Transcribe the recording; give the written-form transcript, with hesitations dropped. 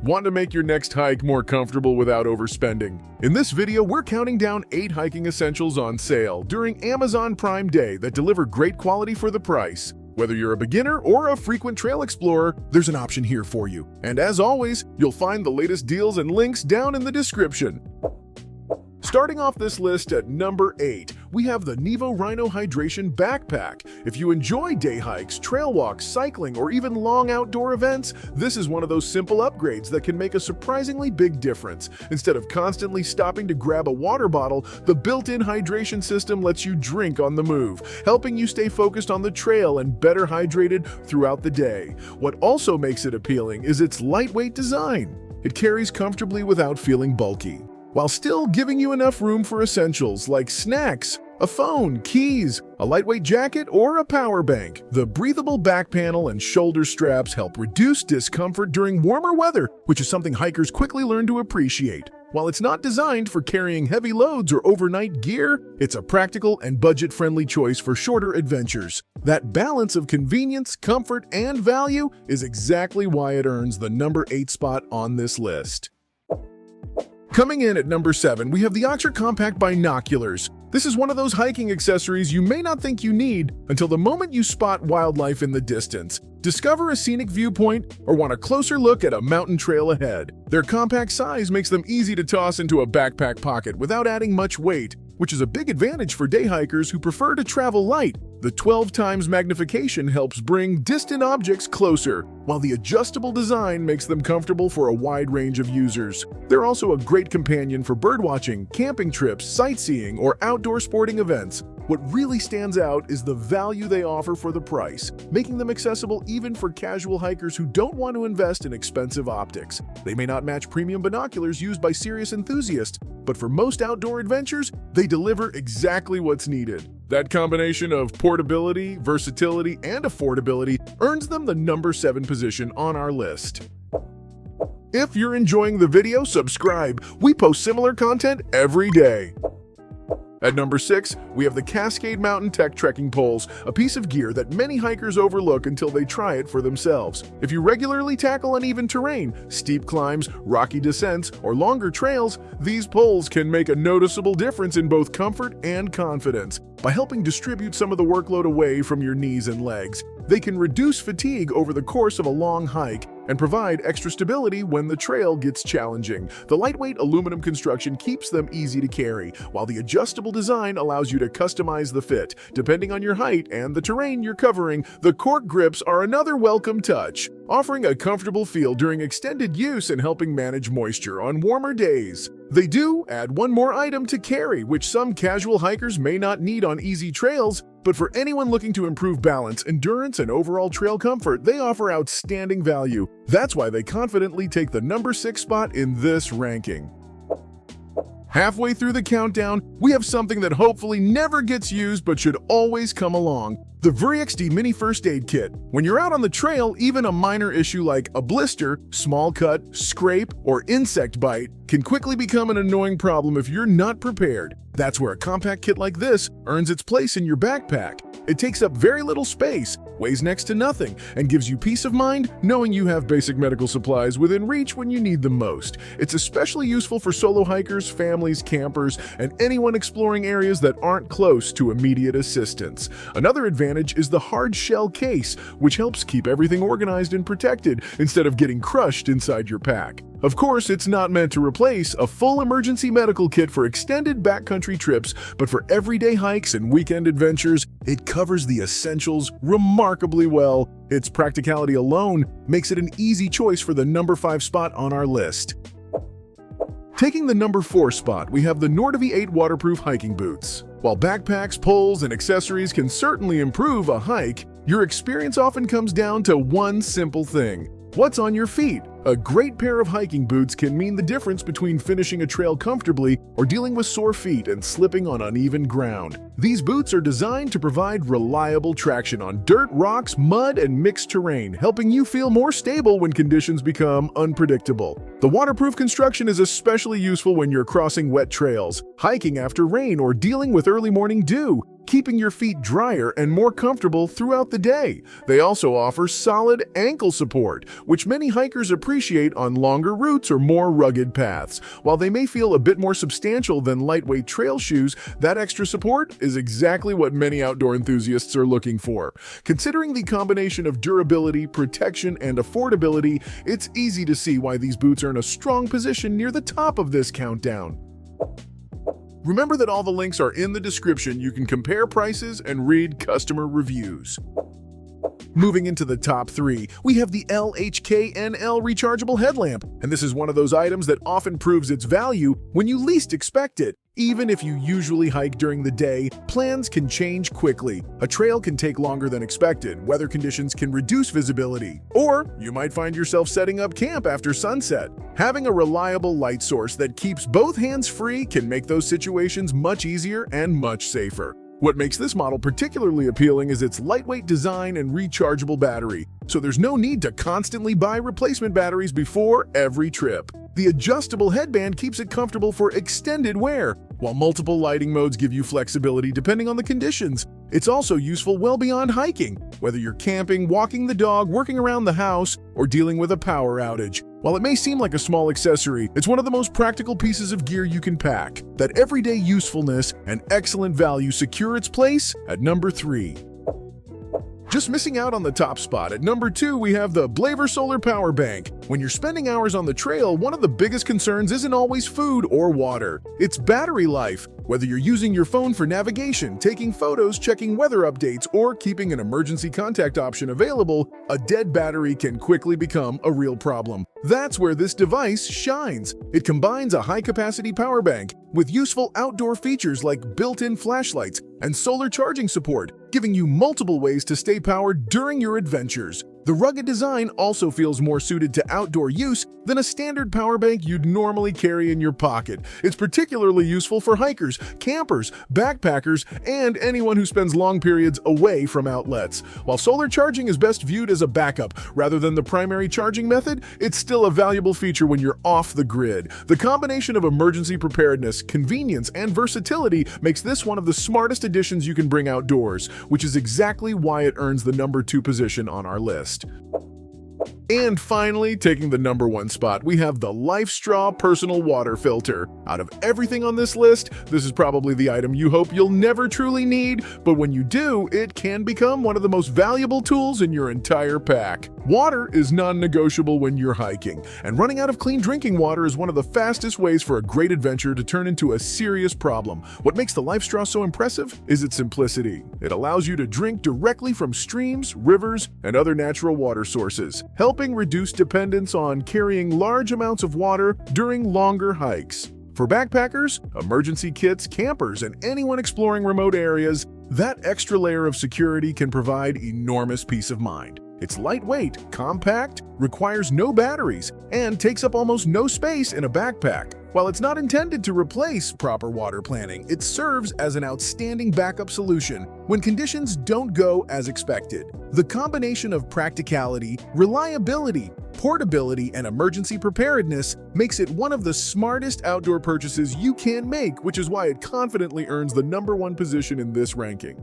Want to make your next hike more comfortable without overspending? In this video, we're counting down 8 hiking essentials on sale during Amazon Prime Day that deliver great quality for the price. Whether you're a beginner or a frequent trail explorer, there's an option here for you. And as always, you'll find the latest deals and links down in the description. Starting off this list at number 8, we have the Nevo Rhino Hydration Backpack. If you enjoy day hikes, trail walks, cycling, or even long outdoor events, this is one of those simple upgrades that can make a surprisingly big difference. Instead of constantly stopping to grab a water bottle, the built-in hydration system lets you drink on the move, helping you stay focused on the trail and better hydrated throughout the day. What also makes it appealing is its lightweight design. It carries comfortably without feeling bulky, while still giving you enough room for essentials like snacks, a phone, keys, a lightweight jacket, or a power bank. The breathable back panel and shoulder straps help reduce discomfort during warmer weather, which is something hikers quickly learn to appreciate. While it's not designed for carrying heavy loads or overnight gear, it's a practical and budget-friendly choice for shorter adventures. That balance of convenience, comfort, and value is exactly why it earns the number 8 spot on this list. Coming in at number 7, we have the Oxford Compact Binoculars. This is one of those hiking accessories you may not think you need until the moment you spot wildlife in the distance, discover a scenic viewpoint, or want a closer look at a mountain trail ahead. Their compact size makes them easy to toss into a backpack pocket without adding much weight, which is a big advantage for day hikers who prefer to travel light. The 12 times magnification helps bring distant objects closer, while the adjustable design makes them comfortable for a wide range of users. They're also a great companion for birdwatching, camping trips, sightseeing, or outdoor sporting events. What really stands out is the value they offer for the price, making them accessible even for casual hikers who don't want to invest in expensive optics. They may not match premium binoculars used by serious enthusiasts, but for most outdoor adventures, they deliver exactly what's needed. That combination of portability, versatility, and affordability earns them the number 7 position on our list. If you're enjoying the video, subscribe. We post similar content every day. At number 6, we have the Cascade Mountain Tech Trekking Poles, a piece of gear that many hikers overlook until they try it for themselves. If you regularly tackle uneven terrain, steep climbs, rocky descents, or longer trails, these poles can make a noticeable difference in both comfort and confidence. By helping distribute some of the workload away from your knees and legs, they can reduce fatigue over the course of a long hike and provide extra stability when the trail gets challenging. The lightweight aluminum construction keeps them easy to carry, while the adjustable design allows you to customize the fit. Depending on your height and the terrain you're covering, the cork grips are another welcome touch, offering a comfortable feel during extended use and helping manage moisture on warmer days. They do add one more item to carry, which some casual hikers may not need on easy trails, but for anyone looking to improve balance, endurance, and overall trail comfort, they offer outstanding value. That's why they confidently take the number 6 spot in this ranking. Halfway through the countdown, we have something that hopefully never gets used but should always come along: the VerXD Mini First Aid Kit. When you're out on the trail, even a minor issue like a blister, small cut, scrape, or insect bite can quickly become an annoying problem if you're not prepared. That's where a compact kit like this earns its place in your backpack. It takes up very little space, weighs next to nothing, and gives you peace of mind knowing you have basic medical supplies within reach when you need them most. It's especially useful for solo hikers, families, campers, and anyone exploring areas that aren't close to immediate assistance. Another advantage is the hard shell case, which helps keep everything organized and protected instead of getting crushed inside your pack. Of course, it's not meant to replace a full emergency medical kit for extended backcountry trips, but for everyday hikes and weekend adventures, it covers the essentials remarkably well. Its practicality alone makes it an easy choice for the number 5 spot on our list. Taking the number 4 spot, we have the Nordavy 8 waterproof hiking boots. While backpacks, poles, and accessories can certainly improve a hike, your experience often comes down to one simple thing: what's on your feet? A great pair of hiking boots can mean the difference between finishing a trail comfortably or dealing with sore feet and slipping on uneven ground. These boots are designed to provide reliable traction on dirt, rocks, mud, and mixed terrain, helping you feel more stable when conditions become unpredictable. The waterproof construction is especially useful when you're crossing wet trails, hiking after rain, or dealing with early morning dew, keeping your feet drier and more comfortable throughout the day. They also offer solid ankle support, which many hikers appreciate on longer routes or more rugged paths. While they may feel a bit more substantial than lightweight trail shoes, that extra support is exactly what many outdoor enthusiasts are looking for. Considering the combination of durability, protection, and affordability, it's easy to see why these boots are in a strong position near the top of this countdown. Remember that all the links are in the description. You can compare prices and read customer reviews. Moving into the top 3, we have the LHKNL rechargeable headlamp, and this is one of those items that often proves its value when you least expect it. Even if you usually hike during the day, plans can change quickly. A trail can take longer than expected, weather conditions can reduce visibility, or you might find yourself setting up camp after sunset. Having a reliable light source that keeps both hands free can make those situations much easier and much safer. What makes this model particularly appealing is its lightweight design and rechargeable battery, so there's no need to constantly buy replacement batteries before every trip. The adjustable headband keeps it comfortable for extended wear, while multiple lighting modes give you flexibility depending on the conditions. It's also useful well beyond hiking, whether you're camping, walking the dog, working around the house, or dealing with a power outage. While it may seem like a small accessory, it's one of the most practical pieces of gear you can pack. That everyday usefulness and excellent value secure its place at number 3. Just missing out on the top spot, at number 2, we have the Blaver Solar Power Bank. When you're spending hours on the trail, one of the biggest concerns isn't always food or water. It's battery life. Whether you're using your phone for navigation, taking photos, checking weather updates, or keeping an emergency contact option available, a dead battery can quickly become a real problem. That's where this device shines. It combines a high-capacity power bank with useful outdoor features like built-in flashlights and solar charging support, giving you multiple ways to stay powered during your adventures. The rugged design also feels more suited to outdoor use than a standard power bank you'd normally carry in your pocket. It's particularly useful for hikers, campers, backpackers, and anyone who spends long periods away from outlets. While solar charging is best viewed as a backup rather than the primary charging method, it's still a valuable feature when you're off the grid. The combination of emergency preparedness, convenience, and versatility makes this one of the smartest additions you can bring outdoors, which is exactly why it earns the number 2 position on our list. And finally, taking the number 1 spot, we have the LifeStraw Personal Water Filter. Out of everything on this list, this is probably the item you hope you'll never truly need, but when you do, it can become one of the most valuable tools in your entire pack. Water is non-negotiable when you're hiking, and running out of clean drinking water is one of the fastest ways for a great adventure to turn into a serious problem. What makes the LifeStraw so impressive is its simplicity. It allows you to drink directly from streams, rivers, and other natural water sources, helping reduce dependence on carrying large amounts of water during longer hikes. For backpackers, emergency kits, campers, and anyone exploring remote areas, that extra layer of security can provide enormous peace of mind. It's lightweight, compact, requires no batteries, and takes up almost no space in a backpack. While it's not intended to replace proper water planning, it serves as an outstanding backup solution when conditions don't go as expected. The combination of practicality, reliability, portability, and emergency preparedness makes it one of the smartest outdoor purchases you can make, which is why it confidently earns the number 1 position in this ranking.